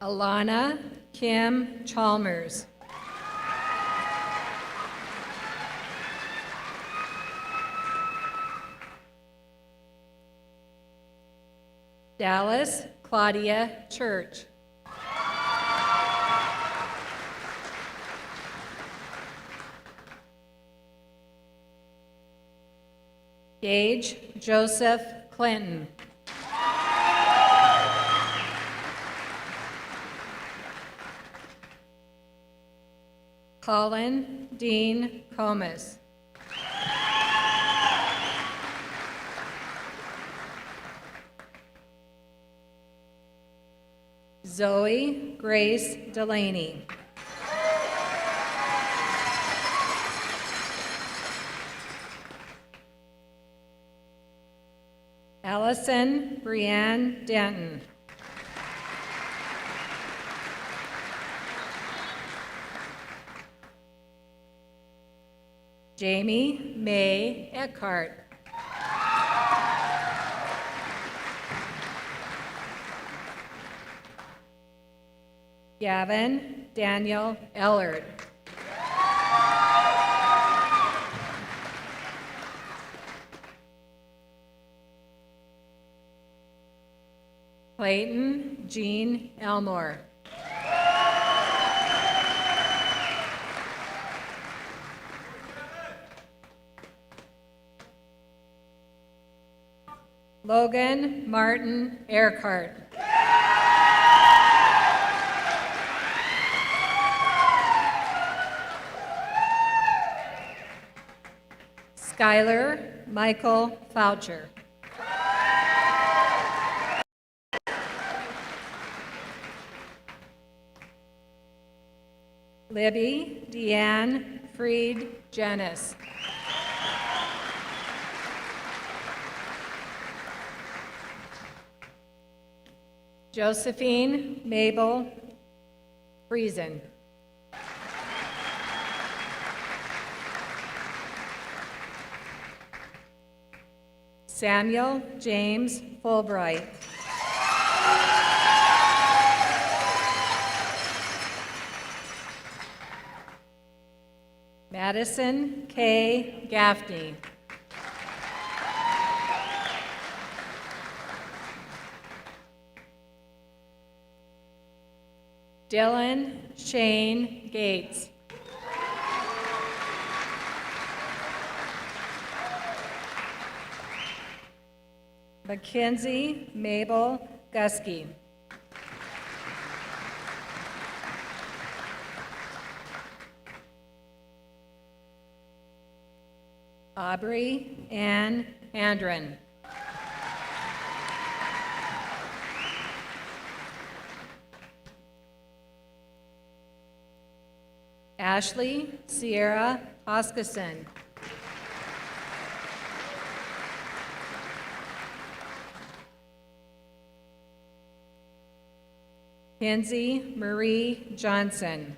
Alana Kim Chalmers. Dallas Claudia Church. Gage Joseph Clinton. Colin Dean Comas. Zoe Grace Delaney. Allison Brianne Denton. Jamie May Eckhart. Gavin Daniel Ellard. Clayton Jean Elmore. Logan Martin Earhart. Skylar Michael Foucher. Libby Deanne Freed Jennis. Josephine Mabel Friesen. Samuel James Fulbright. Madison K. Gaffney. Dylan Shane Gates. Mackenzie Mabel Gusky. Aubrey Ann Handren. Ashley Sierra Hoskison. Kenzie Marie Johnson.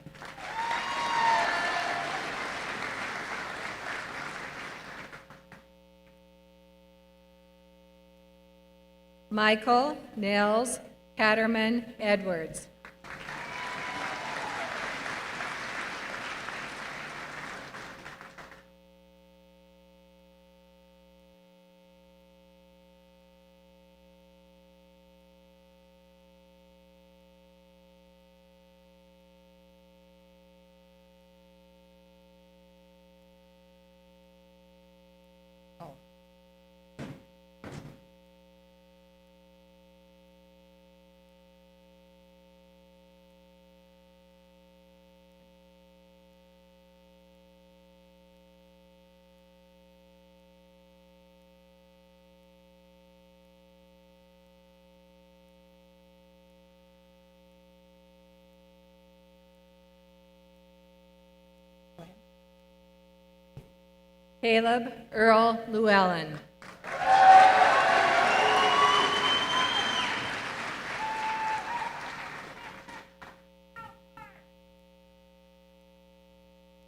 Michael Nels Catterman Edwards. Caleb Earl Llewellyn.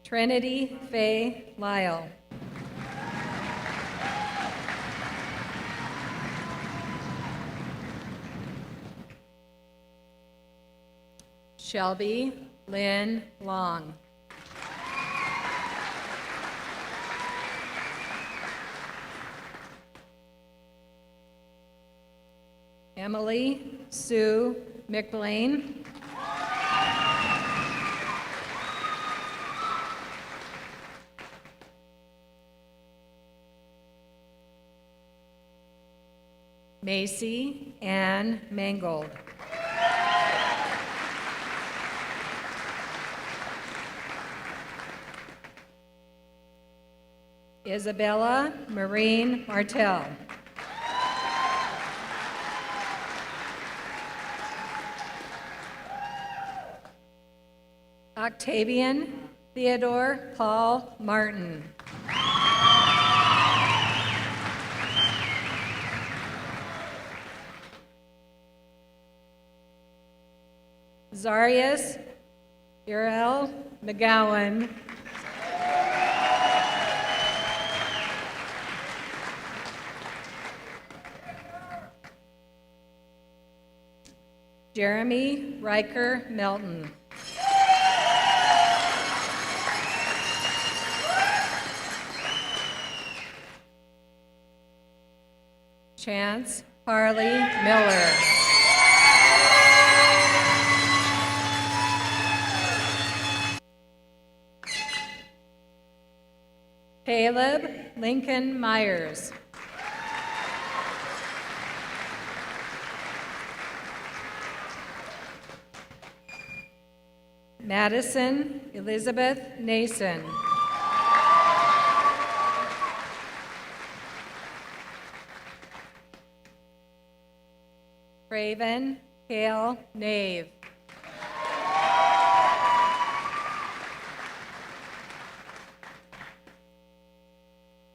Trinity Faye Lyle. Shelby Lynn Long. Emily Sue McBlain. Macy Ann Mangold. Isabella Marine Martell. Octavian Theodore Paul Martin. Zarius Uriel McGowan. Jeremy Riker Melton. Chance Harley Miller. Caleb Lincoln Myers. Madison Elizabeth Nason. Craven Hale Nave.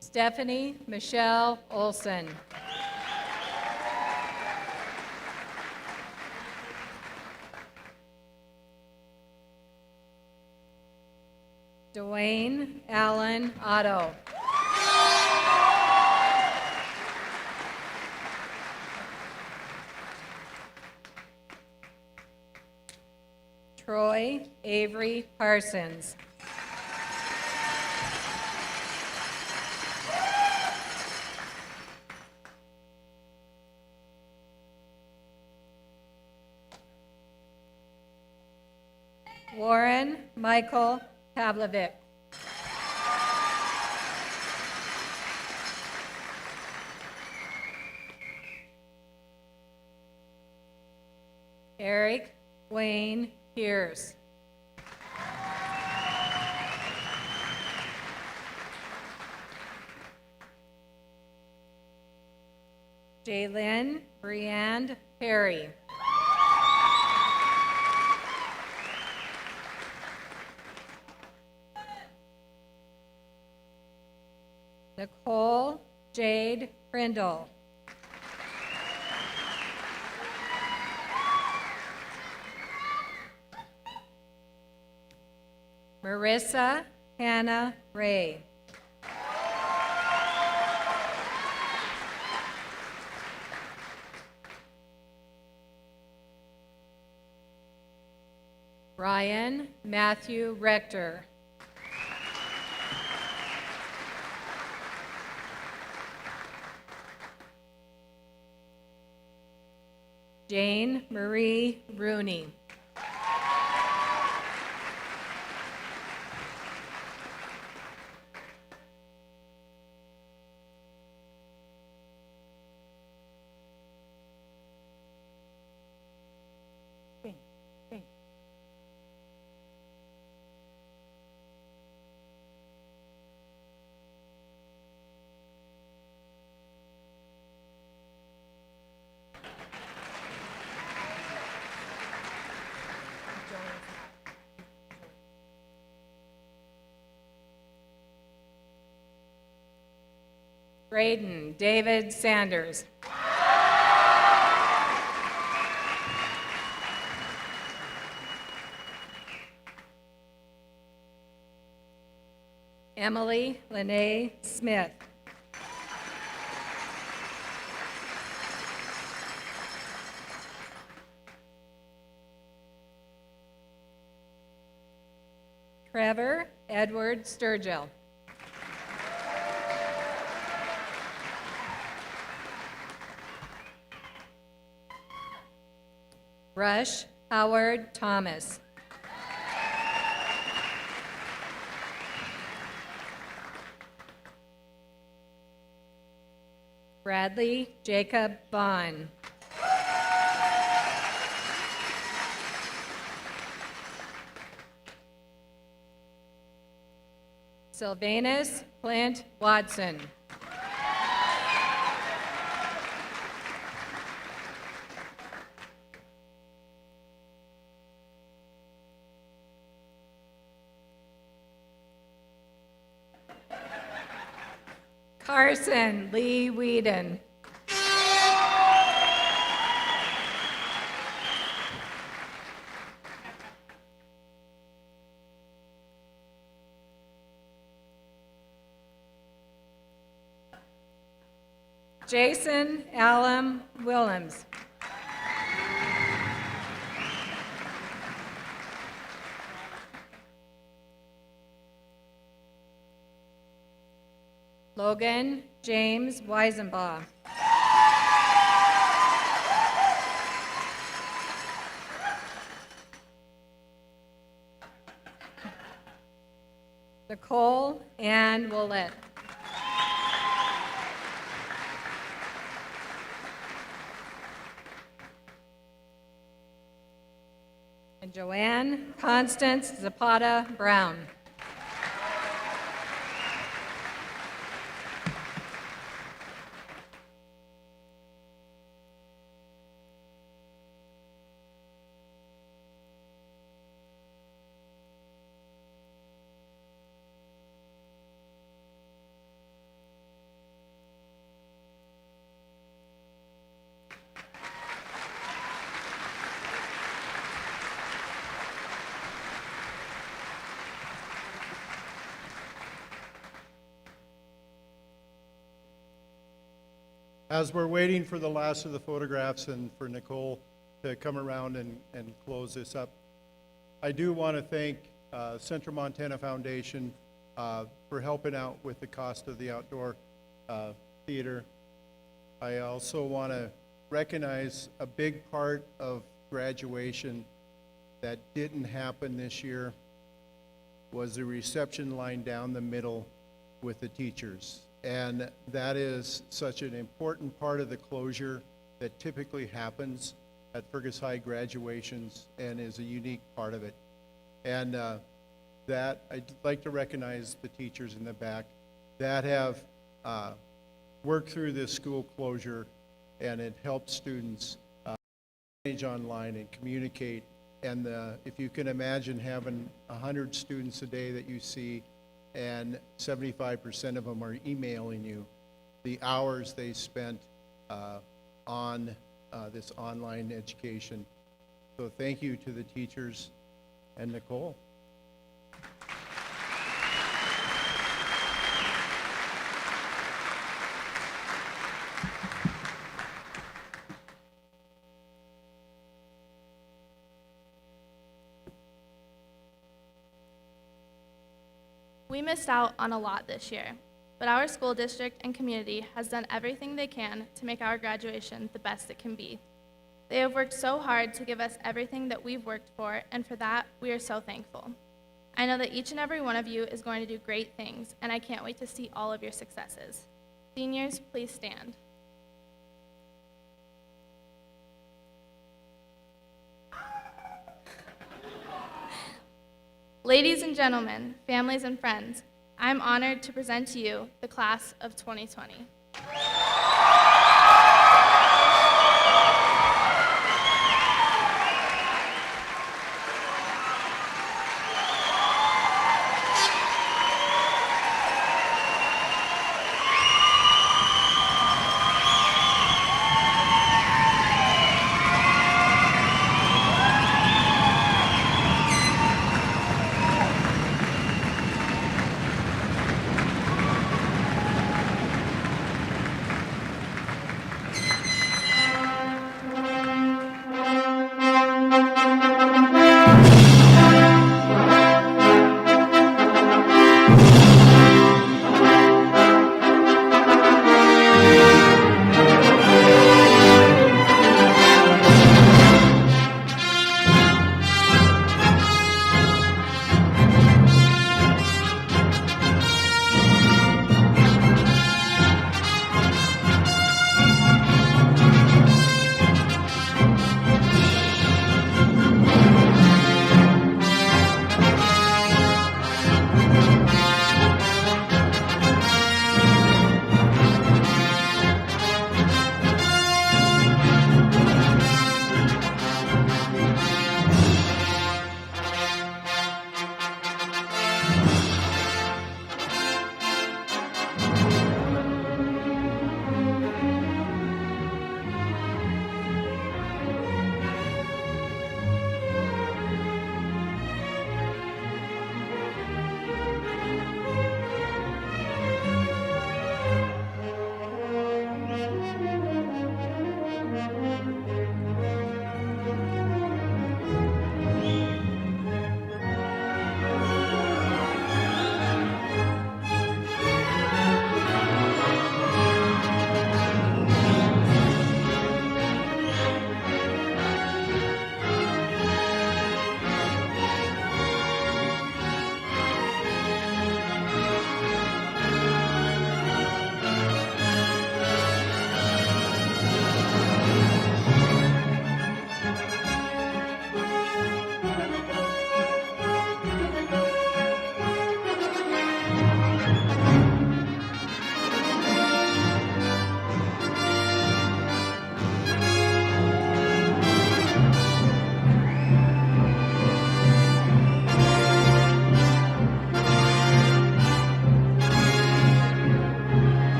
Stephanie Michelle Olson. Dwayne Allen Otto. Troy Avery Parsons. Warren Michael Pavlovic. Eric Wayne Pierce. Jaylyn Briand Perry. Nicole Jade Prindle. Marissa Hannah Ray. Ryan Matthew Rector. Jane Marie Rooney. Braden David Sanders. Emily Lene Smith. Trevor Edward Sturgill. Rush Howard Thomas. Bradley Jacob Vaughn. Sylvanus Clint Watson. Carson Lee Whedon. Jason Allen Willems. Logan James Weisenbaugh. Nicole Ann Willett. And Joanne Constance Zapata Brown. As we're waiting for the last of the photographs and for Nicole to come around and close this up, I do want to thank Central Montana Foundation for helping out with the cost of the outdoor theater. I also want to recognize a big part of graduation that didn't happen this year was the reception line down the middle with the teachers. And that is such an important part of the closure that typically happens at Fergus High graduations and is a unique part of it. And that I'd like to recognize the teachers in the back that have worked through this school closure, and it helps students manage online and communicate. And if you can imagine having 100 students a day that you see, and 75% of them are emailing you, the hours they spent on this online education. So thank you to the teachers and Nicole. We missed out on a lot this year, but our school district and community has done everything they can to make our graduation the best it can be. They have worked so hard to give us everything that we've worked for, and for that, we are so thankful. I know that each and every one of you is going to do great things, and I can't wait to see all of your successes. Seniors, please stand. Ladies and gentlemen, families and friends, I'm honored to present to you the class of 2020.